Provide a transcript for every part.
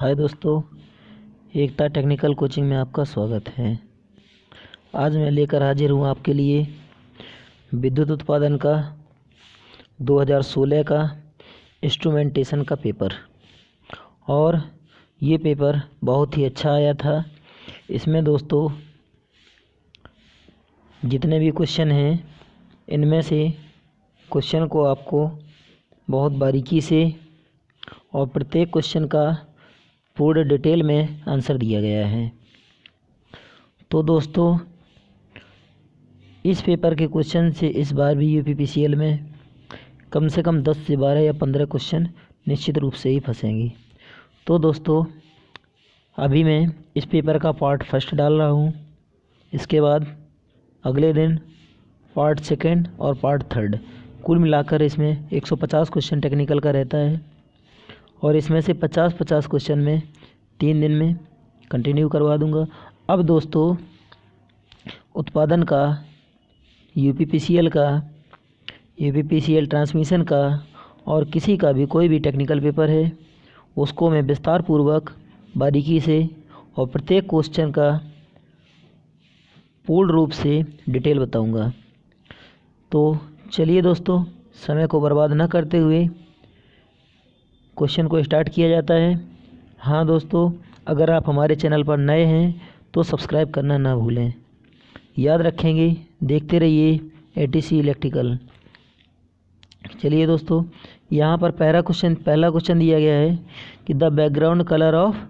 हाय दोस्तों, एकता technical coaching में आपका स्वागत है। आज मैं लेकर हाजिर हूँ आपके लिए विद्युत उत्पादन का 2016 का इंस्ट्रूमेंटेशन का पेपर। और ये पेपर बहुत ही अच्छा आया था। इसमें दोस्तों जितने भी क्वेश्चन हैं, इनमें से क्वेश्चन को आपको बहुत बारीकी से और प्रत्येक क्वेश्चन का पूर्ण डिटेल में आंसर दिया गया है। तो दोस्तों इस पेपर के क्वेश्चन से इस बार भी यूपीपीसीएल में कम से कम 10 से 12 या 15 क्वेश्चन निश्चित रूप से ही फंसेंगे। तो दोस्तों अभी मैं इस पेपर का पार्ट फर्स्ट डाल रहा हूँ। इसके बाद अगले दिन पार्ट सेकंड और पार्ट थर्ड, कुल मिलाकर इसमें 150 क्वेश्चन टेक्निकल का रहता है। और इसमें से 50-50 क्वेश्चन में 3 दिन में कंटिन्यू करवा दूंगा। अब दोस्तों उत्पादन का, यूपीपीसीएल का, यूपीपीसीएल ट्रांसमिशन का और किसी का भी कोई भी टेक्निकल पेपर है, उसको मैं विस्तार पूर्वक बारीकी से और प्रत्येक क्वेश्चन का पूर्ण रूप से डिटेल बताऊंगा। तो चलिए दोस्तों, समय को बर्बाद न करते हुए क्वेश्चन को स्टार्ट किया जाता है। हाँ दोस्तों, अगर आप हमारे चैनल पर नए हैं तो सब्सक्राइब करना ना भूलें। याद रखेंगे, देखते रहिए एटीसी इलेक्ट्रिकल। चलिए दोस्तों, यहाँ पर पहला क्वेश्चन दिया गया है कि the background colour of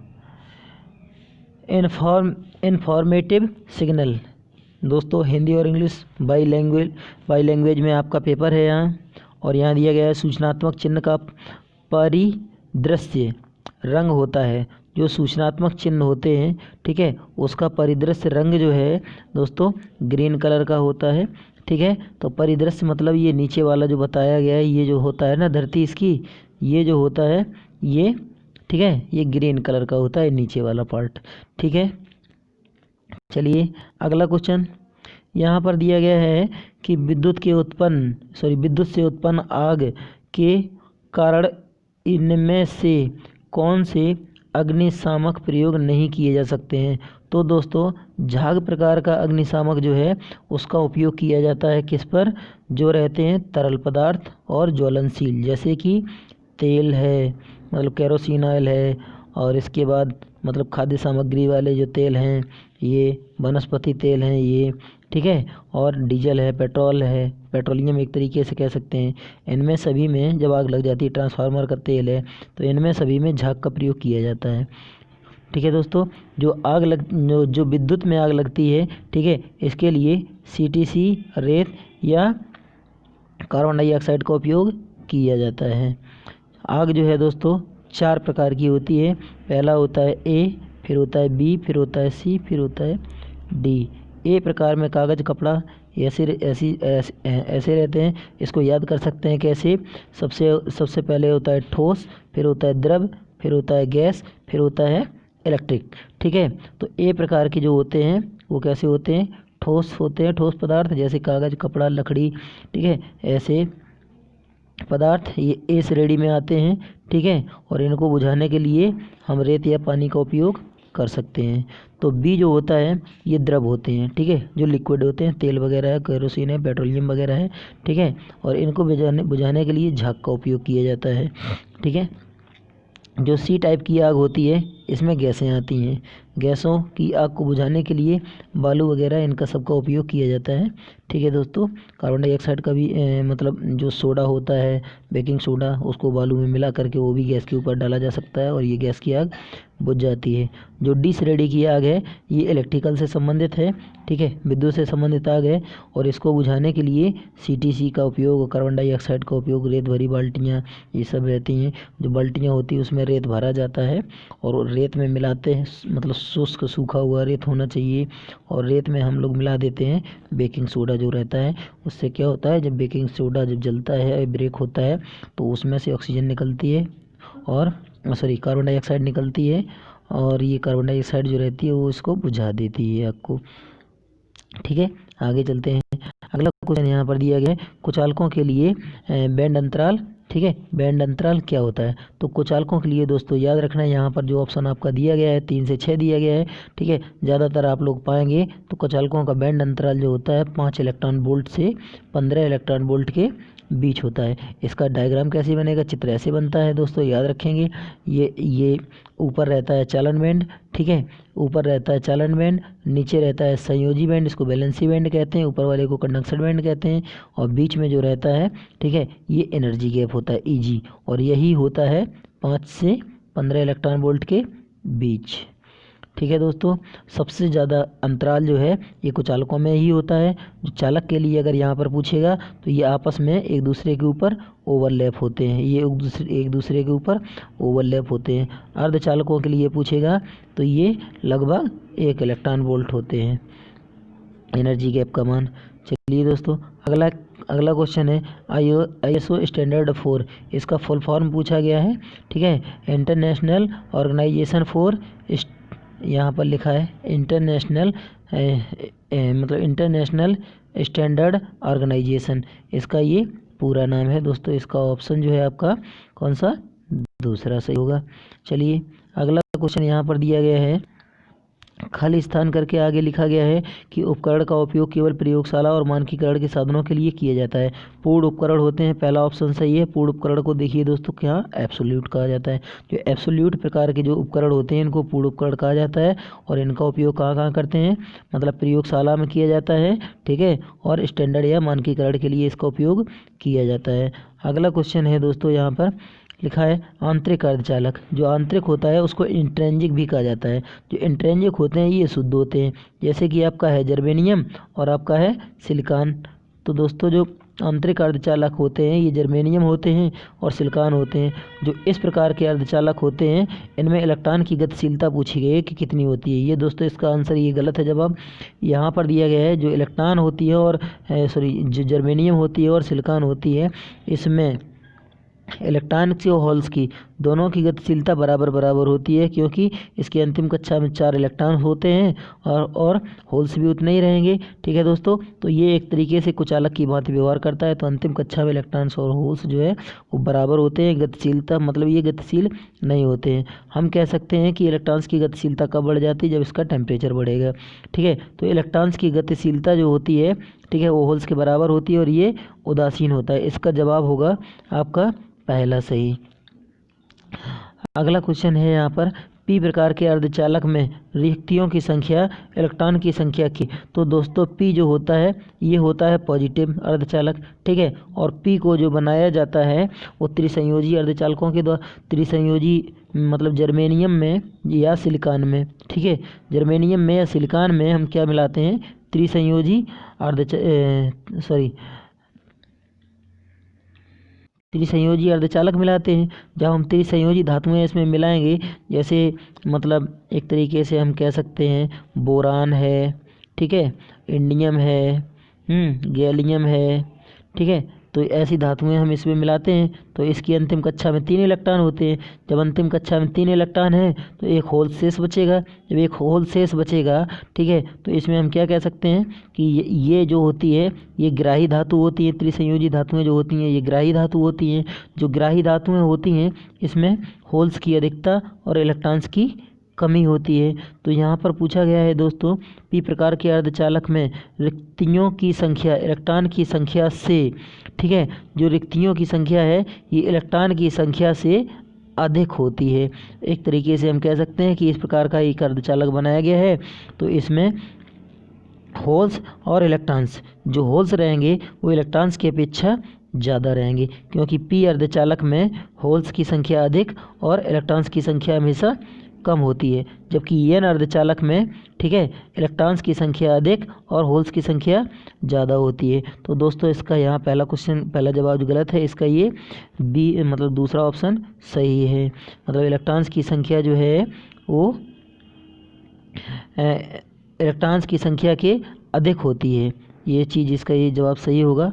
informative signal. दोस्तों हिंदी और इंग्लिश बाई लैंग्वेज में आपका पेपर है यहाँ। और यहाँ दिया गया है सूचनात्मक चिन्ह का परिदृश्य रंग होता है। जो सूचनात्मक चिन्ह होते हैं, ठीक है, उसका परिदृश्य रंग जो है दोस्तों ग्रीन कलर का होता है। ठीक है, तो परिदृश्य मतलब ये नीचे वाला जो बताया गया है, ये जो होता है ना धरती इसकी, ये जो होता है ये, ठीक है, ये ग्रीन कलर का होता है नीचे वाला पार्ट। ठीक है, चलिए अगला क्वेश्चन यहाँ पर दिया गया है कि विद्युत से उत्पन्न आग के कारण इनमें से कौन से अग्निशामक प्रयोग नहीं किए जा सकते हैं। तो दोस्तों झाग प्रकार का अग्निशामक जो है उसका उपयोग किया जाता है किस पर, जो रहते हैं तरल पदार्थ और ज्वलनशील, जैसे कि तेल है, मतलब केरोसिन ऑयल है, और इसके बाद मतलब खाद्य सामग्री वाले जो तेल हैं, ये वनस्पति तेल हैं ये, ठीक है, और डीजल है, पेट्रोल है, पेट्रोलियम एक तरीके से कह सकते हैं। इनमें सभी में जब आग लग जाती है, ट्रांसफार्मर का तेल है, तो इनमें सभी में झाग का प्रयोग किया जाता है। ठीक है दोस्तों, जो विद्युत में आग लगती है, ठीक है, इसके लिए सीटीसी, रेत या कार्बन डाइऑक्साइड का उपयोग किया जाता है। आग जो है दोस्तों 4 प्रकार की होती है। पहला होता है ए, फिर होता है बी, फिर होता है सी, फिर होता है डी। ए प्रकार में कागज़, कपड़ा ऐसे रहते हैं। इसको याद कर सकते हैं कैसे। सबसे पहले होता है ठोस, फिर होता है द्रव, फिर होता है गैस, फिर होता है इलेक्ट्रिक। ठीक है, तो ए प्रकार के जो होते हैं वो कैसे होते हैं, ठोस होते हैं, ठोस पदार्थ जैसे कागज़, कपड़ा, लकड़ी, ठीक है, ऐसे पदार्थ ये ए श्रेणी में आते हैं। ठीक है, और इनको बुझाने के लिए हम रेत या पानी का उपयोग कर सकते हैं। तो बी जो होता है ये द्रव होते हैं, ठीक है, जो लिक्विड होते हैं, तेल वगैरह है, केरोसिन है, पेट्रोलियम वगैरह है। ठीक है, और इनको बुझाने के लिए झाग का उपयोग किया जाता है। ठीक है, जो सी टाइप की आग होती है इसमें गैसें आती हैं। गैसों की आग को बुझाने के लिए बालू वगैरह इनका सबका उपयोग किया जाता है। ठीक है दोस्तों, कार्बन डाइऑक्साइड का भी मतलब जो सोडा होता है, बेकिंग सोडा, उसको बालू में मिला करके वो भी गैस के ऊपर डाला जा सकता है और ये गैस की आग बुझ जाती है। जो डी श्रेणी की आग है ये इलेक्ट्रिकल से संबंधित है, ठीक है, विद्युत से संबंधित आग है। और इसको बुझाने के लिए सीटीसी का उपयोग, कार्बन डाइऑक्साइड का उपयोग, रेत भरी बाल्टियाँ ये सब रहती हैं। जो बाल्टियाँ होती हैं उसमें रेत भरा जाता है और रेत में मिलाते हैं, मतलब शुष्क सूखा हुआ रेत होना चाहिए। और रेत में हम लोग मिला देते हैं बेकिंग सोडा जो रहता है। उससे क्या होता है, जब बेकिंग सोडा जब जलता है, ब्रेक होता है, तो उसमें से ऑक्सीजन निकलती है और कार्बन डाइऑक्साइड निकलती है, और ये कार्बन डाइऑक्साइड जो रहती है वो इसको बुझा देती है आग को। ठीक है, आगे चलते हैं। अगला क्वेश्चन यहाँ पर दिया गया है, कुचालकों के लिए बैंड अंतराल ठीक है, बैंड अंतराल क्या होता है। तो कुचालकों के लिए दोस्तों याद रखना है, यहाँ पर जो ऑप्शन आपका दिया गया है 3 से 6 दिया गया है। ठीक है, ज़्यादातर आप लोग पाएंगे तो कुचालकों का बैंड अंतराल जो होता है 5 इलेक्ट्रॉन वोल्ट से 15 इलेक्ट्रॉन वोल्ट के बीच होता है। इसका डायग्राम कैसे बनेगा, चित्र ऐसे बनता है दोस्तों, याद रखेंगे। ये ऊपर रहता है चालन बैंड, ठीक है, ऊपर रहता है चालन बैंड, नीचे रहता है संयोजी बैंड, इसको वैलेंसी बैंड कहते हैं, ऊपर वाले को कंडक्शन बैंड कहते हैं, और बीच में जो रहता है, ठीक है, ये एनर्जी गैप होता है ईजी, और यही होता है 5 से 15 इलेक्ट्रॉन वोल्ट के बीच। ठीक है दोस्तों, सबसे ज़्यादा अंतराल जो है ये कुचालकों में ही होता है। जो चालक के लिए अगर यहाँ पर पूछेगा तो ये आपस में एक दूसरे के ऊपर ओवरलैप होते हैं, ये एक दूसरे के ऊपर ओवरलैप होते हैं। अर्धचालकों के लिए पूछेगा तो ये लगभग 1 इलेक्ट्रॉन वोल्ट होते हैं एनर्जी गैप का मान। चलिए दोस्तों, अगला क्वेश्चन है ISO स्टैंडर्ड 4, इसका फुल फॉर्म पूछा गया है। ठीक है, इंटरनेशनल ऑर्गेनाइजेशन फॉर, यहाँ पर लिखा है इंटरनेशनल मतलब इंटरनेशनल स्टैंडर्ड ऑर्गेनाइजेशन, इसका ये पूरा नाम है दोस्तों। इसका ऑप्शन जो है आपका कौन सा, दूसरा सही होगा। चलिए अगला क्वेश्चन यहाँ पर दिया गया है, खाली स्थान करके आगे लिखा गया है कि उपकरण का उपयोग केवल प्रयोगशाला और मानकीकरण के साधनों के लिए किया जाता है। पूर्ण उपकरण होते हैं, पहला ऑप्शन सही है। पूर्ण उपकरण को देखिए दोस्तों क्या एब्सोल्यूट कहा जाता है। जो एब्सोल्यूट प्रकार के जो उपकरण होते हैं इनको पूर्ण उपकरण कहा जाता है, और इनका उपयोग कहाँ कहाँ करते हैं, मतलब प्रयोगशाला में किया जाता है। ठीक है, और स्टैंडर्ड या मानकीकरण के लिए इसका उपयोग किया जाता है। अगला क्वेश्चन है दोस्तों, यहाँ पर लिखा है आंतरिक अर्धचालक। जो आंतरिक होता है उसको इंट्रेंजिक भी कहा जाता है। जो इंट्रेंजिक होते हैं ये शुद्ध होते हैं, जैसे कि आपका है जर्मेनियम और आपका है सिलिकॉन। तो दोस्तों जो आंतरिक अर्धचालक होते हैं ये जर्मेनियम होते हैं और सिलिकॉन होते हैं। जो इस प्रकार के अर्धचालक होते हैं इनमें इलेक्ट्रॉन की गतिशीलता पूछी गई है कि कितनी होती है। ये दोस्तों इसका आंसर ये गलत है जवाब। यहाँ पर दिया गया है जो इलेक्ट्रॉन होती है और जो जर्मेनियम होती है और सिलिकॉन होती है, इसमें इलेक्ट्रॉन की और होल्स की दोनों की गतिशीलता बराबर बराबर होती है, क्योंकि इसकी अंतिम कक्षा में 4 इलेक्ट्रॉन होते हैं और होल्स भी उतने ही रहेंगे। ठीक है दोस्तों, तो ये एक तरीके से कुचालक की भांति व्यवहार करता है। तो अंतिम कक्षा में इलेक्ट्रॉन्स और होल्स जो है वो बराबर होते हैं। गतिशीलता मतलब ये गतिशील नहीं होते हैं। हम कह सकते हैं कि इलेक्ट्रॉन्स की गतिशीलता कब बढ़ जाती है, जब इसका टेम्परेचर बढ़ेगा। ठीक है, तो इलेक्ट्रॉन्स की गतिशीलता जो होती है, ठीक है, वो होल्स के बराबर होती है और ये उदासीन होता है। इसका जवाब होगा आपका पहला सही। अगला क्वेश्चन है यहाँ पर, पी प्रकार के अर्धचालक में रिक्तियों की संख्या इलेक्ट्रॉन की संख्या की। तो दोस्तों पी जो होता है ये होता है पॉजिटिव अर्धचालक। ठीक है, और पी को जो बनाया जाता है वो त्रिसंयोजी अर्धचालकों के द्वारा, त्रिसंयोजी मतलब जर्मेनियम में या सिलिकॉन में। ठीक है, जर्मेनियम में या सिलिकॉन में हम क्या मिलाते हैं, त्रिसंयोजी त्रिसंयोजी अर्धचालक मिलाते हैं। जब हम त्रिसंयोजी धातुएं इसमें मिलाएंगे, जैसे मतलब एक तरीके से हम कह सकते हैं बोरान है, ठीक है, इंडियम है, गैलियम है, ठीक है, तो ऐसी धातुएं हम इसमें मिलाते हैं तो इसकी अंतिम कक्षा में 3 इलेक्ट्रॉन होते हैं। जब अंतिम कक्षा में 3 इलेक्ट्रॉन है तो एक होल शेष बचेगा। जब एक होल शेष बचेगा, ठीक है, तो इसमें हम क्या कह सकते हैं कि ये जो होती है ये ग्राही धातु होती है। त्रिसंयोजी धातुएं जो होती हैं ये ग्राही धातु होती हैं। जो ग्राही धातुएं होती हैं इसमें होल्स की अधिकता और इलेक्ट्रॉन्स की कमी होती है। तो यहाँ पर पूछा गया है दोस्तों, पी प्रकार के अर्धचालक में रिक्तियों की संख्या इलेक्ट्रॉन की संख्या से, ठीक है, जो रिक्तियों की संख्या है ये इलेक्ट्रॉन की संख्या से अधिक होती है। एक तरीके से हम कह सकते हैं कि इस प्रकार का एक अर्धचालक बनाया गया है। तो इसमें होल्स और इलेक्ट्रॉन्स, जो होल्स रहेंगे वो इलेक्ट्रॉन्स की अपेक्षा ज़्यादा रहेंगे, क्योंकि पी अर्धचालक में होल्स की संख्या अधिक और इलेक्ट्रॉन्स की संख्या हमेशा कम होती है। जबकि एन अर्धचालक में, ठीक है, इलेक्ट्रॉन्स की संख्या अधिक और होल्स की संख्या ज़्यादा होती है। तो दोस्तों इसका यहाँ पहला जवाब जो गलत है, इसका ये बी मतलब दूसरा ऑप्शन सही है। मतलब इलेक्ट्रॉन्स की संख्या जो है वो इलेक्ट्रॉन्स की संख्या के अधिक होती है। ये चीज़, इसका ये जवाब सही होगा।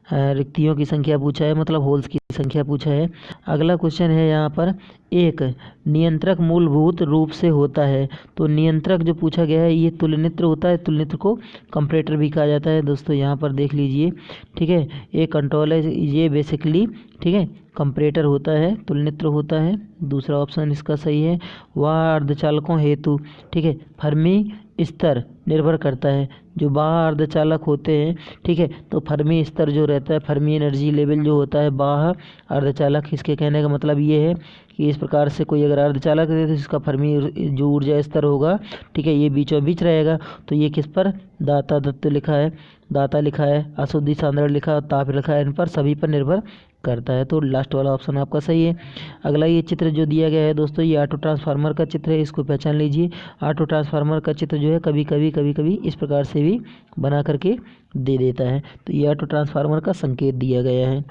रिक्तियों की संख्या पूछा है, मतलब होल्स की संख्या पूछा है। अगला क्वेश्चन है यहाँ पर, एक नियंत्रक मूलभूत रूप से होता है। तो नियंत्रक जो पूछा गया है ये तुलनित्र होता है, तुलनित्र को कंपैरेटर भी कहा जाता है दोस्तों, यहाँ पर देख लीजिए। ठीक है, एक कंट्रोल है ये बेसिकली, ठीक है, कंपैरेटर होता है, तुलनित्र होता है। दूसरा ऑप्शन इसका सही है। वह अर्धचालकों हेतु, ठीक है, फर्मी स्तर निर्भर करता है। जो बाह्य अर्धचालक होते हैं, ठीक है, तो फर्मी स्तर जो रहता है, फर्मी एनर्जी लेवल जो होता है बाह्य अर्धचालक, इसके कहने का मतलब ये है कि इस प्रकार से कोई अगर अर्धचालक है तो इसका फर्मी जो ऊर्जा स्तर होगा, ठीक है, ये बीचों बीच रहेगा। तो ये किस पर, दाता दत्त लिखा है, दाता लिखा है, अशुद्धि सांद्रण लिखा है, ताप लिखा है, इन पर सभी पर निर्भर करता है। तो लास्ट वाला ऑप्शन आपका सही है। अगला ये चित्र जो दिया गया है दोस्तों, ये ऑटो ट्रांसफार्मर का चित्र है, इसको पहचान लीजिए। ऑटो ट्रांसफार्मर का चित्र जो है कभी कभी इस प्रकार से भी बना करके दे देता है। तो ये ऑटो ट्रांसफार्मर का संकेत दिया गया है।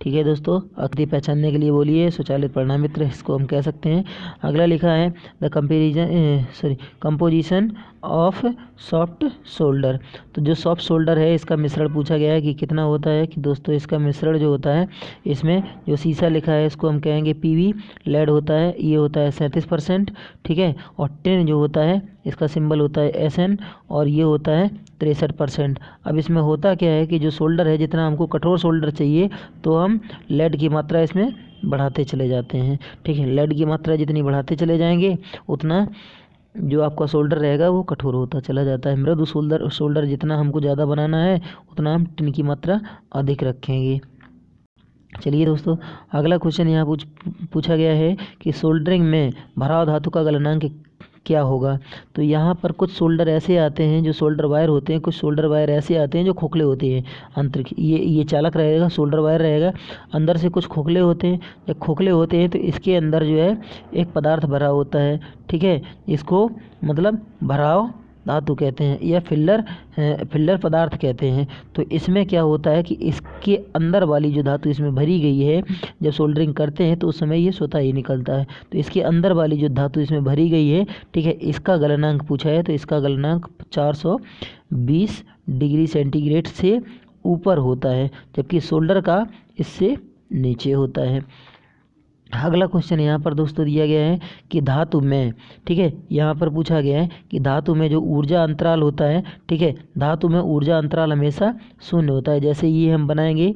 ठीक है दोस्तों, आकृति पहचानने के लिए बोलिए, स्वचालित परिणाम मित्र इसको हम कह सकते हैं। अगला लिखा है the composition of soft solder. तो जो सॉफ्ट सोल्डर है इसका मिश्रण पूछा गया है कि कितना होता है। कि दोस्तों इसका मिश्रण जो होता है, इसमें जो शीशा लिखा है इसको हम कहेंगे पीवी, लेड होता है ये होता है 37%, ठीक है, और टिन जो होता है इसका सिंबल होता है SN और ये होता है 63%। अब इसमें होता क्या है कि जो सोल्डर है, जितना हमको कठोर सोल्डर चाहिए तो हम लेड की मात्रा इसमें बढ़ाते चले जाते हैं। ठीक है, लेड की मात्रा जितनी बढ़ाते चले जाएंगे उतना जो आपका सोल्डर रहेगा वो कठोर होता चला जाता है। मृदु सोल्डर जितना हमको ज़्यादा बनाना है उतना हम टिन की मात्रा अधिक रखेंगे। चलिए दोस्तों, अगला क्वेश्चन यहाँ पूछा गया है कि सोल्डरिंग में भराव धातु का गलनांक क्या होगा। तो यहाँ पर कुछ सोल्डर ऐसे आते हैं जो सोल्डर वायर होते हैं, कुछ सोल्डर वायर ऐसे आते हैं जो खोखले होते हैं। आंतरिक ये चालक रहेगा, सोल्डर वायर रहेगा, अंदर से कुछ खोखले होते हैं। जब खोखले होते हैं तो इसके अंदर जो है एक पदार्थ भरा होता है, ठीक है, इसको मतलब भराव धातु कहते हैं या फिल्लर पदार्थ कहते हैं। तो इसमें क्या होता है कि इसके अंदर वाली जो धातु इसमें भरी गई है, जब सोल्डरिंग करते हैं तो उस समय ये स्वतः ही निकलता है। तो इसके अंदर वाली जो धातु इसमें भरी गई है, ठीक है, इसका गलनांक पूछा है। तो इसका गलनांक 420 डिग्री सेंटीग्रेड से ऊपर होता है, जबकि सोल्डर का इससे नीचे होता है। अगला क्वेश्चन यहाँ पर दोस्तों दिया गया है कि धातु में, ठीक है, यहाँ पर पूछा गया है कि धातु में जो ऊर्जा अंतराल होता है, ठीक है, धातु में ऊर्जा अंतराल हमेशा शून्य होता है। जैसे ये हम बनाएंगे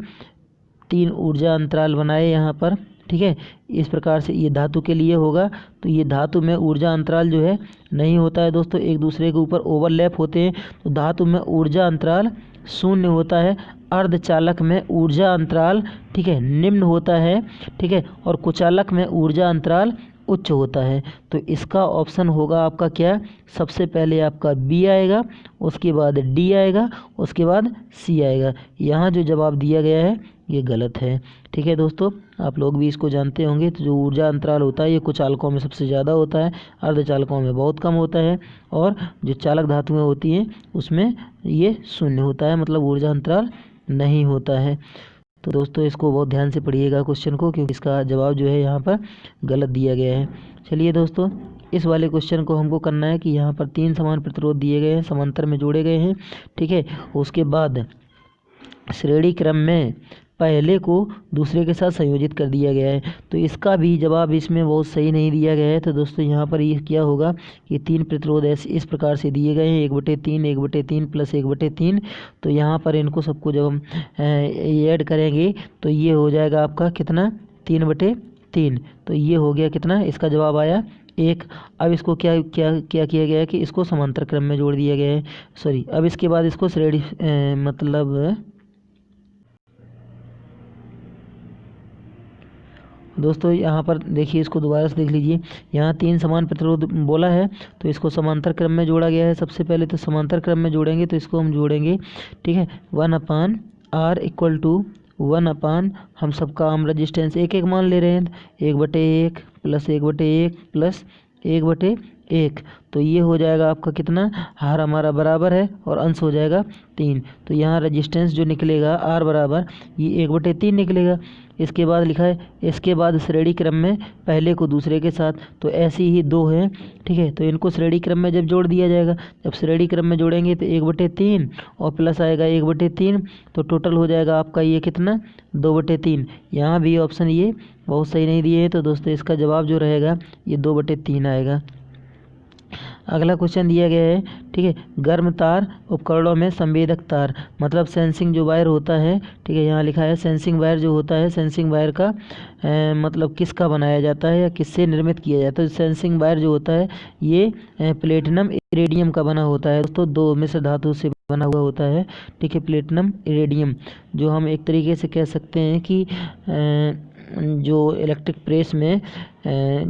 3 ऊर्जा अंतराल बनाए यहाँ पर, ठीक है, इस प्रकार से ये धातु के लिए होगा। तो ये धातु में ऊर्जा अंतराल जो है नहीं होता है दोस्तों, एक दूसरे के ऊपर ओवरलैप होते हैं। तो धातु में ऊर्जा अंतराल शून्य होता है। अर्धचालक में ऊर्जा अंतराल, ठीक है, निम्न होता है, ठीक है, और कुचालक में ऊर्जा अंतराल उच्च होता है। तो इसका ऑप्शन होगा आपका क्या, सबसे पहले आपका बी आएगा, उसके बाद डी आएगा, उसके बाद सी आएगा। यहाँ जो जवाब दिया गया है ये गलत है। ठीक है दोस्तों, आप लोग भी इसको जानते होंगे। तो जो ऊर्जा अंतराल होता है ये कुचालकों में सबसे ज़्यादा होता है, अर्धचालकों में बहुत कम होता है, और जो चालक धातुएं होती हैं उसमें ये शून्य होता है, मतलब ऊर्जा अंतराल नहीं होता है। तो दोस्तों इसको बहुत ध्यान से पढ़िएगा क्वेश्चन को, क्योंकि इसका जवाब जो है यहाँ पर गलत दिया गया है। चलिए दोस्तों, इस वाले क्वेश्चन को हमको करना है कि यहाँ पर 3 समान प्रतिरोध दिए गए हैं, समांतर में जोड़े गए हैं, ठीक है, उसके बाद श्रेणी क्रम में पहले को दूसरे के साथ संयोजित कर दिया गया है। तो इसका भी जवाब इसमें बहुत सही नहीं दिया गया है। तो दोस्तों यहाँ पर ये क्या होगा कि 3 प्रतिरोध ऐसे इस प्रकार से दिए गए हैं, 1/3 1/3 प्लस 1/3। तो यहाँ पर इनको सबको जब हम ऐड करेंगे तो ये हो जाएगा आपका कितना, 3/3। तो ये हो गया कितना, इसका जवाब आया 1। अब इसको क्या किया गया है कि इसको समांतर क्रम में जोड़ दिया गया है, सॉरी। अब इसके बाद इसको श्रेणी मतलब दोस्तों यहाँ पर देखिए, इसको दोबारा से देख लीजिए। यहाँ 3 समान प्रतिरोध बोला है तो इसको समांतर क्रम में जोड़ा गया है। सबसे पहले तो समांतर क्रम में जोड़ेंगे तो इसको हम जोड़ेंगे, ठीक है, 1/r इक्वल टू 1/, हम सबका हम रजिस्टेंस एक एक मान ले रहे हैं, 1/1 प्लस 1/1 प्लस 1/1। तो ये हो जाएगा आपका कितना, हार हमारा बराबर है और अंश हो जाएगा 3। तो यहाँ रजिस्टेंस जो निकलेगा R बराबर ये 1/3 निकलेगा। इसके बाद लिखा है इसके बाद श्रेणी क्रम में पहले को दूसरे के साथ, तो ऐसी ही 2 हैं, ठीक है। तो इनको श्रेणी क्रम में जब जोड़ दिया जाएगा, जब श्रेणी क्रम में जोड़ेंगे तो 1/3 और प्लस आएगा 1/3, तो टोटल हो जाएगा आपका ये कितना 2/3। यहाँ भी ऑप्शन ये बहुत सही नहीं दिए हैं, तो दोस्तों इसका जवाब जो रहेगा ये 2/3 आएगा। अगला क्वेश्चन दिया गया है, ठीक है, गर्म तार उपकरणों में संवेदक तार, मतलब सेंसिंग जो वायर होता है, ठीक है, यहाँ लिखा है सेंसिंग वायर जो होता है, सेंसिंग वायर का मतलब किसका बनाया जाता है या किससे निर्मित किया जाता है। तो सेंसिंग वायर जो होता है ये प्लेटिनम इरेडियम का बना होता है दोस्तों, 2 मिश्र धातु से बना हुआ होता है, ठीक है, प्लेटिनम इरेडियम, जो हम एक तरीके से कह सकते हैं कि जो इलेक्ट्रिक प्रेस में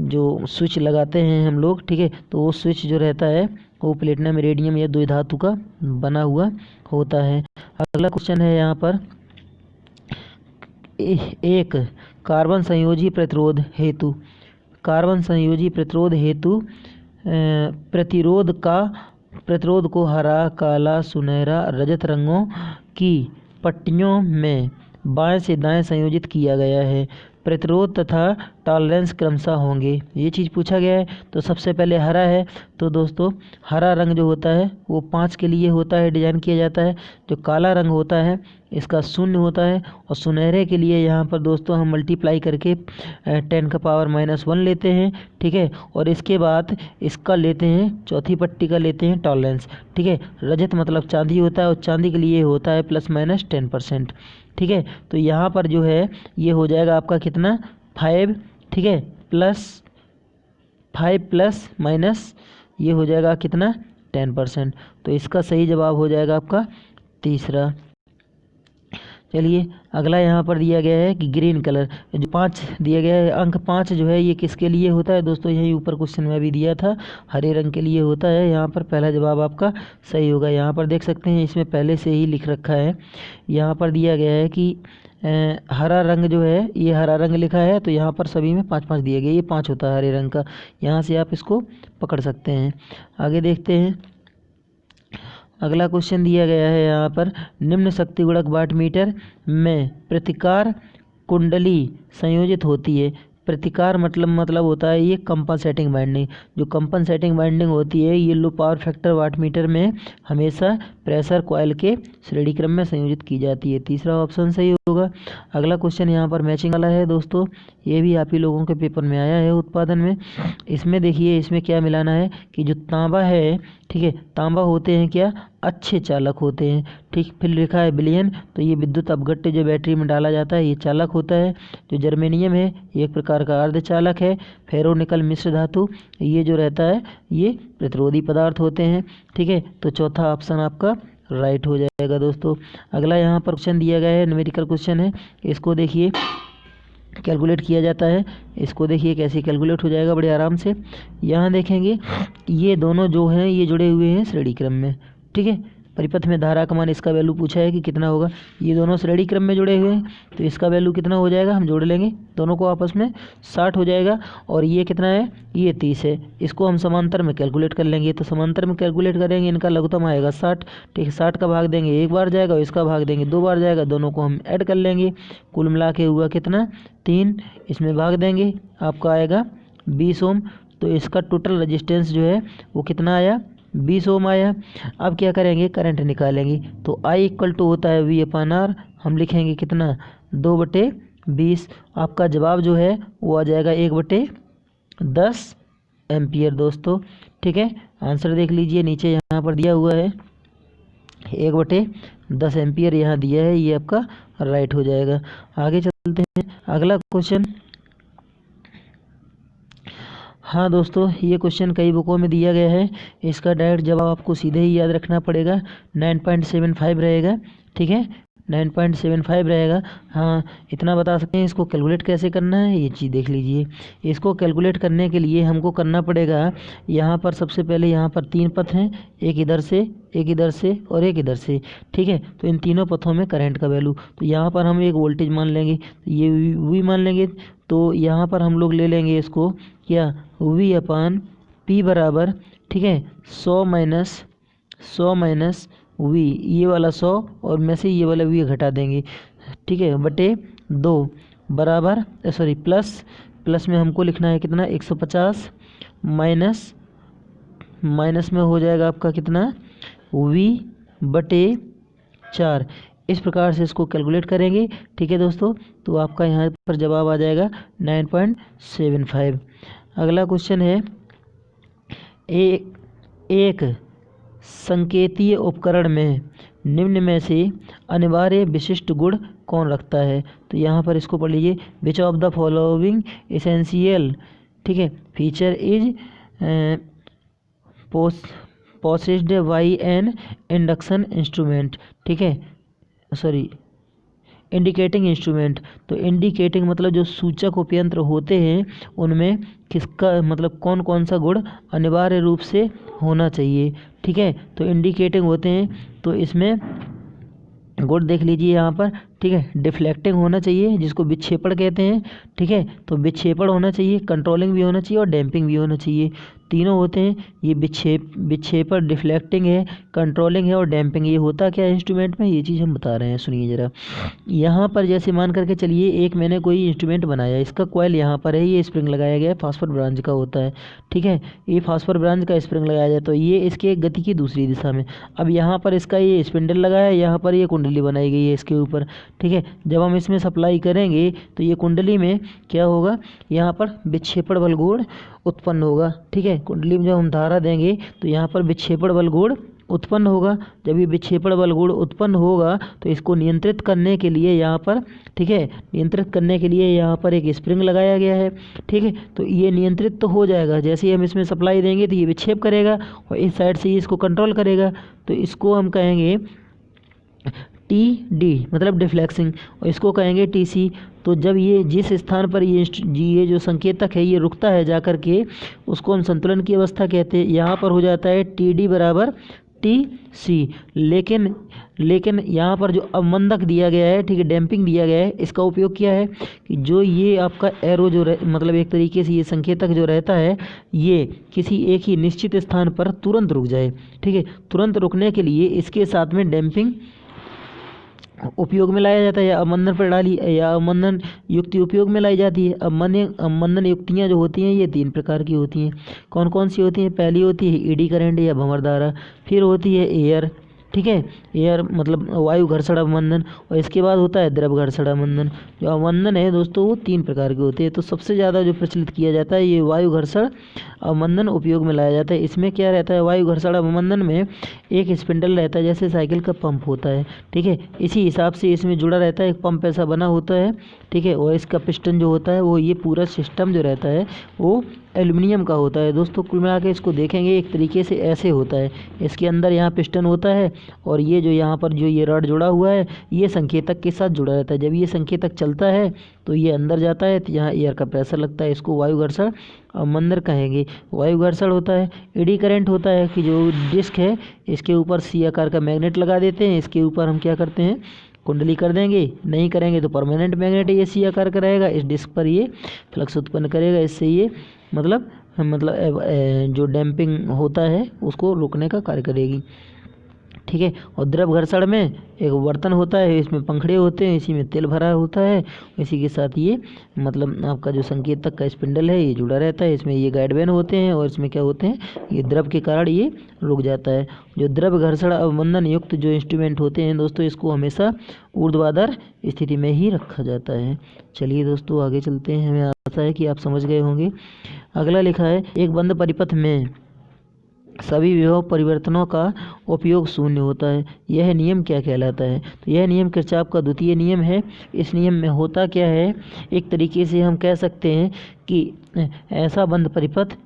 जो स्विच लगाते हैं हम लोग, ठीक है, तो वो स्विच जो रहता है वो प्लेटिनम इरेडियम या द्वि धातु का बना हुआ होता है। अगला क्वेश्चन है यहाँ पर, एक कार्बन संयोजी प्रतिरोध हेतु, कार्बन संयोजी प्रतिरोध हेतु प्रतिरोध को हरा, काला, सुनहरा, रजत रंगों की पट्टियों में बाएं से दाएं संयोजित किया गया है। प्रतिरोध तथा टॉलरेंस क्रमशः होंगे, ये चीज़ पूछा गया है। तो सबसे पहले हरा है, तो दोस्तों हरा रंग जो होता है वो 5 के लिए होता है, डिजाइन किया जाता है। जो काला रंग होता है इसका 0 होता है, और सुनहरे के लिए यहाँ पर दोस्तों हम मल्टीप्लाई करके 10⁻⁻1 लेते हैं, ठीक है, और इसके बाद इसका लेते हैं चौथी पट्टी का लेते हैं टॉलरेंस, ठीक है। रजत मतलब चांदी होता है, और चांदी के लिए होता है ±10%, ठीक है। तो यहाँ पर जो है ये हो जाएगा आपका कितना 5, ठीक है, +5 प्लस माइनस ये हो जाएगा कितना 10%। तो इसका सही जवाब हो जाएगा आपका तीसरा। चलिए अगला यहाँ पर दिया गया है कि ग्रीन कलर जो 5 दिया गया है, अंक 5 जो है ये किसके लिए होता है दोस्तों, यही ऊपर क्वेश्चन में भी दिया था, हरे रंग के लिए होता है। यहाँ पर पहला जवाब आपका सही होगा। यहाँ पर देख सकते हैं इसमें पहले से ही लिख रखा है, यहाँ पर दिया गया है कि हरा रंग जो है ये हरा रंग लिखा है, तो यहाँ पर सभी में 5-5 दिया गया, ये 5 होता है हरे रंग का, यहाँ से आप इसको पकड़ सकते हैं। आगे देखते हैं, अगला क्वेश्चन दिया गया है यहाँ पर, निम्न शक्ति गुणक वाट मीटर में प्रतिकार कुंडली संयोजित होती है। प्रतिकार मतलब होता है ये कंपनसेटिंग वाइंडिंग, जो कंपनसेटिंग वाइंडिंग होती है ये low power factor watt meter में हमेशा प्रेशर कॉइल के श्रेणी क्रम में संयोजित की जाती है। तीसरा ऑप्शन सही होगा। अगला क्वेश्चन यहाँ पर मैचिंग वाला है दोस्तों, ये भी आप ही लोगों के पेपर में आया है उत्पादन में। इसमें देखिए इसमें क्या मिलाना है कि जो तांबा है, ठीक है, तांबा होते हैं क्या अच्छे चालक होते हैं, ठीक। फिर लिखा है बिलियन, तो ये विद्युत अपघट्य जो बैटरी में डाला जाता है ये चालक होता है। जो जर्मेनियम है ये एक प्रकार का अर्धचालक है। फेरोनिकल मिश्र धातु ये जो रहता है ये प्रतिरोधी पदार्थ होते हैं, ठीक है। तो चौथा ऑप्शन आपका राइट हो जाएगा दोस्तों। अगला यहाँ पर क्वेश्चन दिया गया है, न्यूमेरिकल क्वेश्चन है, इसको देखिए कैलकुलेट किया जाता है। इसको देखिए कैसे कैलकुलेट हो जाएगा बड़े आराम से। यहाँ देखेंगे ये दोनों जो हैं ये जुड़े हुए हैं श्रेणी क्रम में, ठीक है। परिपथ में धारा का मान इसका वैल्यू पूछा है कि कितना होगा, ये दोनों श्रेणी क्रम में जुड़े हुए हैं, तो इसका वैल्यू कितना हो जाएगा, हम जोड़ लेंगे दोनों को आपस में 60 हो जाएगा। और ये कितना है, ये 30 है, इसको हम समांतर में कैलकुलेट कर लेंगे। तो समांतर में कैलकुलेट करेंगे, इनका लघुत्तम आएगा 60, ठीक है। 60 का भाग देंगे एक बार जाएगा, और इसका भाग देंगे 2 बार जाएगा, दोनों को हम ऐड कर लेंगे, कुल मिला के हुआ कितना 3, इसमें भाग देंगे आपका आएगा 20 ओम। तो इसका टोटल रजिस्टेंस जो है वो कितना आया 20 ओम आया। अब क्या करेंगे, करंट निकालेंगे। तो I = होता है V/R, हम लिखेंगे कितना 2/20। आपका जवाब जो है वो आ जाएगा 1/10 एम्पियर दोस्तों, ठीक है। आंसर देख लीजिए नीचे यहाँ पर दिया हुआ है 1/10 एम्पियर यहाँ दिया है, ये आपका राइट हो जाएगा। आगे चलते हैं, अगला क्वेश्चन। हाँ दोस्तों ये क्वेश्चन कई बुकों में दिया गया है, इसका डायरेक्ट जवाब आपको सीधे ही याद रखना पड़ेगा, 9.75 रहेगा, ठीक है, 9.75 रहेगा। हाँ इतना बता सकते हैं, इसको कैलकुलेट कैसे करना है ये चीज़ देख लीजिए। इसको कैलकुलेट करने के लिए हमको करना पड़ेगा, यहाँ पर सबसे पहले यहाँ पर 3 पथ हैं, एक इधर से, एक इधर से और एक इधर से, ठीक है। तो इन तीनों पथों में करंट का वैल्यू, तो यहाँ पर हम एक वोल्टेज मान लेंगे, ये V मान लेंगे। तो यहाँ पर हम लोग ले लेंगे इसको क्या V/P बराबर, ठीक है, 100 माइनस V, ये वाला 100 और में से ये वाला V घटा देंगे, ठीक है, बटे 2। बराबर सॉरी प्लस में हमको लिखना है कितना 150 माइनस में हो जाएगा आपका कितना v/4। इस प्रकार से इसको कैलकुलेट करेंगे। ठीक है दोस्तों, तो आपका यहाँ पर जवाब आ जाएगा 9.75। अगला क्वेश्चन है एक संकेतीय उपकरण में निम्न में से अनिवार्य विशिष्ट गुण कौन रखता है। तो यहाँ पर इसको पढ़ लीजिए, which of the following essential, ठीक है, feature is possessed by N induction instrument. ठीक है, सॉरी इंडिकेटिंग इंस्ट्रूमेंट। तो इंडिकेटिंग मतलब जो सूचक उपयंत्र होते हैं उनमें किसका मतलब कौन कौन सा गुण अनिवार्य रूप से होना चाहिए। ठीक है, तो इंडिकेटिंग होते हैं, तो इसमें गुण देख लीजिए यहाँ पर। ठीक है, डिफ्लेक्टिंग होना चाहिए जिसको विक्षेपण कहते हैं। ठीक है, तो विक्षेपण होना चाहिए, कंट्रोलिंग भी होना चाहिए और डैम्पिंग भी होना चाहिए। तीनों होते हैं, ये विक्षेपण, डिफ्लेक्टिंग है, कंट्रोलिंग है और डैम्पिंग। ये होता क्या है इंस्ट्रूमेंट में, ये चीज़ हम बता रहे हैं, सुनिए ज़रा। यहाँ पर जैसे मान करके चलिए एक मैंने कोई इंस्ट्रूमेंट बनाया, इसका कॉइल यहाँ पर है, ये स्प्रिंग लगाया गया है, फास्फर ब्रांच का होता है। ठीक है, ये फास्फर ब्रांच का स्प्रिंग लगाया जाए तो ये इसके गति की दूसरी दिशा में। अब यहाँ पर इसका ये स्पिंडल लगाया है, यहाँ पर ये कुंडली बनाई गई है इसके ऊपर। ठीक है, जब हम इसमें सप्लाई करेंगे तो ये कुंडली में क्या होगा, यहाँ पर विक्षेपण बल गुण उत्पन्न होगा। ठीक है, कुंडली में जब हम धारा देंगे तो यहाँ पर विक्षेपण बल गुण उत्पन्न होगा। जब ये विक्षेपण बल गुण उत्पन्न होगा तो इसको नियंत्रित करने के लिए यहाँ पर, ठीक है, नियंत्रित करने के लिए यहाँ पर एक स्प्रिंग लगाया गया है। ठीक है, तो ये नियंत्रित तो हो जाएगा, जैसे ही हम इसमें सप्लाई देंगे तो ये विक्षेप करेगा और इस साइड से ये इसको कंट्रोल करेगा। तो इसको हम कहेंगे TD मतलब डिफ्लेक्सिंग, और इसको कहेंगे TC। तो जब ये जिस स्थान पर ये जो संकेतक है ये रुकता है जाकर के, उसको हम संतुलन की अवस्था कहते हैं। यहाँ पर हो जाता है TD बराबर TC। लेकिन यहाँ पर जो अवमंदक दिया गया है, ठीक है, डैम्पिंग दिया गया है, इसका उपयोग किया है कि जो ये आपका एरो जो मतलब एक तरीके से ये संकेतक जो रहता है ये किसी एक ही निश्चित स्थान पर तुरंत रुक जाए। ठीक है, तुरंत रुकने के लिए इसके साथ में डैम्पिंग उपयोग में लाया जाता है, या अवमंदन प्रणाली या अवमंदन युक्ति उपयोग में लाई जाती है। अवमंदन युक्तियाँ जो होती हैं ये 3 प्रकार की होती हैं। कौन कौन सी होती हैं, पहली होती है ईडी करंट या भंवर धारा, फिर होती है एयर, ठीक है, एयर मतलब वायु घर्षण अवमंदन, और इसके बाद होता है द्रव घर्षण अवमंदन। जो अवमंदन है दोस्तों वो 3 प्रकार के होते हैं। तो सबसे ज़्यादा जो प्रचलित किया जाता है ये वायु घर्षण अवमंदन उपयोग में लाया जाता है। इसमें क्या रहता है, वायु घर्षण अवमंदन में एक स्पिंडल रहता है, जैसे साइकिल का पंप होता है। ठीक है, इसी हिसाब से इसमें जुड़ा रहता है, एक पंप ऐसा बना होता है। ठीक है, और इसका पिस्टन जो होता है वो, ये पूरा सिस्टम जो रहता है वो एल्युमिनियम का होता है। दोस्तों कुल मिला के इसको देखेंगे एक तरीके से ऐसे होता है, इसके अंदर यहाँ पिस्टन होता है और ये जो यहाँ पर जो ये रॉड जुड़ा हुआ है ये संकेतक के साथ जुड़ा रहता है। जब ये संकेतक चलता है तो ये अंदर जाता है, तो यहाँ एयर का प्रेशर लगता है, इसको वायु घर्षण अवमंदन कहेंगे। वायु घर्षण होता है। एडी करंट होता है कि जो डिस्क है इसके ऊपर सी आकार का मैग्नेट लगा देते हैं, इसके ऊपर हम क्या करते हैं, कुंडली कर देंगे, नहीं करेंगे तो परमानेंट मैग्नेट ये सी आकार का रहेगा, इस डिस्क पर ये फ्लक्स उत्पन्न करेगा, इससे ये मतलब जो डैम्पिंग होता है उसको रोकने का कार्य करेगी। ठीक है, और द्रव घर्षण में एक बर्तन होता है, इसमें पंखड़े होते हैं, इसी में तेल भरा होता है, इसी के साथ ये मतलब आपका जो संकेतक का स्पिंडल है ये जुड़ा रहता है, इसमें ये गाइड वैन होते हैं और इसमें क्या होते हैं, ये द्रव के कारण ये रुक जाता है। जो द्रव घर्षण अवमंदन युक्त जो इंस्ट्रूमेंट होते हैं दोस्तों, इसको हमेशा ऊर्ध्वाधर स्थिति में ही रखा जाता है। चलिए दोस्तों आगे चलते हैं, हमें आशा है कि आप समझ गए होंगे। अगला लिखा है, एक बंद परिपथ में सभी विभव परिवर्तनों का उपयोग शून्य होता है, यह नियम क्या कहलाता है। तो यह नियम किरचॉफ का द्वितीय नियम है। इस नियम में होता क्या है, एक तरीके से हम कह सकते हैं कि ऐसा बंद परिपथ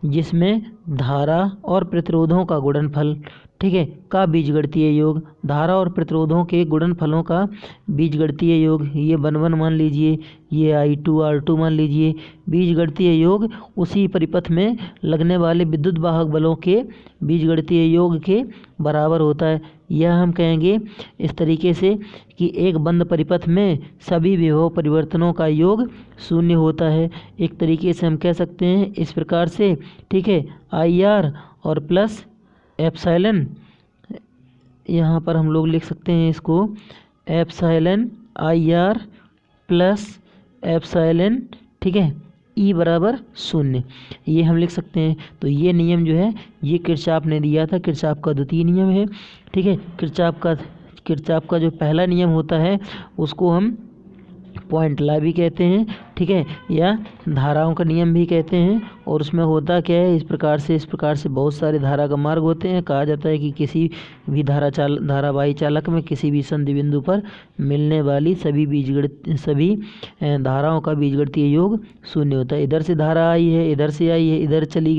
जिसमें धारा और प्रतिरोधों का गुणनफल, ठीक है, का बीजगणितीय योग, धारा और प्रतिरोधों के गुणनफलों का बीजगणितीय योग, ये 1 मान लीजिए, ये I2 R2 मान लीजिए, बीजगणितीय योग उसी परिपथ में लगने वाले विद्युत वाहक बलों के बीजगणितीय योग के बराबर होता है। यह हम कहेंगे इस तरीके से कि एक बंद परिपथ में सभी विभव परिवर्तनों का योग शून्य होता है। एक तरीके से हम कह सकते हैं इस प्रकार से, ठीक है, IR और प्लस एप्सिलॉन, यहाँ पर हम लोग लिख सकते हैं इसको एप्सिलॉन IR प्लस एप्सिलॉन, ठीक है, ई बराबर 0, ये हम लिख सकते हैं। तो ये नियम जो है ये किरचॉफ ने दिया था, किरचॉफ का द्वितीय नियम है, ठीक है। किरचॉफ का जो पहला नियम होता है उसको हम पॉइंट लॉ भी कहते हैं, ठीक है, या धाराओं का नियम भी कहते हैं। और उसमें होता क्या है, इस प्रकार से बहुत सारे धारा का मार्ग होते हैं। कहा जाता है कि किसी भी धारावाही चालक में किसी भी संधि बिंदु पर मिलने वाली सभी धाराओं का बीजगणितीय योग 0 होता है। इधर से धारा आई है, इधर से आई है, इधर चली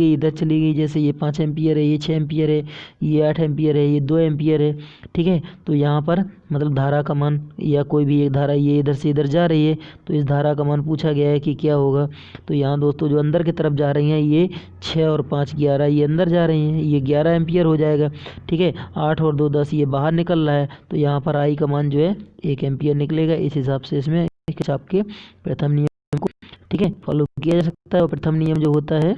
गई, जैसे ये 5 एम्पियर है, ये 6 एम्पियर है, ये 8 एम्पियर है, ये 2 एम्पियर है, ठीक है। तो यहाँ पर मतलब धारा का मान या कोई भी एक धारा ये इधर से इधर जा रही है, तो इस धारा का मान पूछा गया है कि क्या होगा। तो यहाँ दोस्तों जो अंदर की तरफ जा रही हैं ये 6 और 5 11, ये अंदर जा रही हैं, ये 11 एम्पियर हो जाएगा, ठीक है। 8 और 2 10, ये बाहर निकल रहा है, तो यहाँ पर आई का मान जो है 1 एम्पियर निकलेगा। इस हिसाब से इसमें आपके प्रथम नियम को, ठीक है, फॉलो किया जा सकता है। और प्रथम नियम जो होता है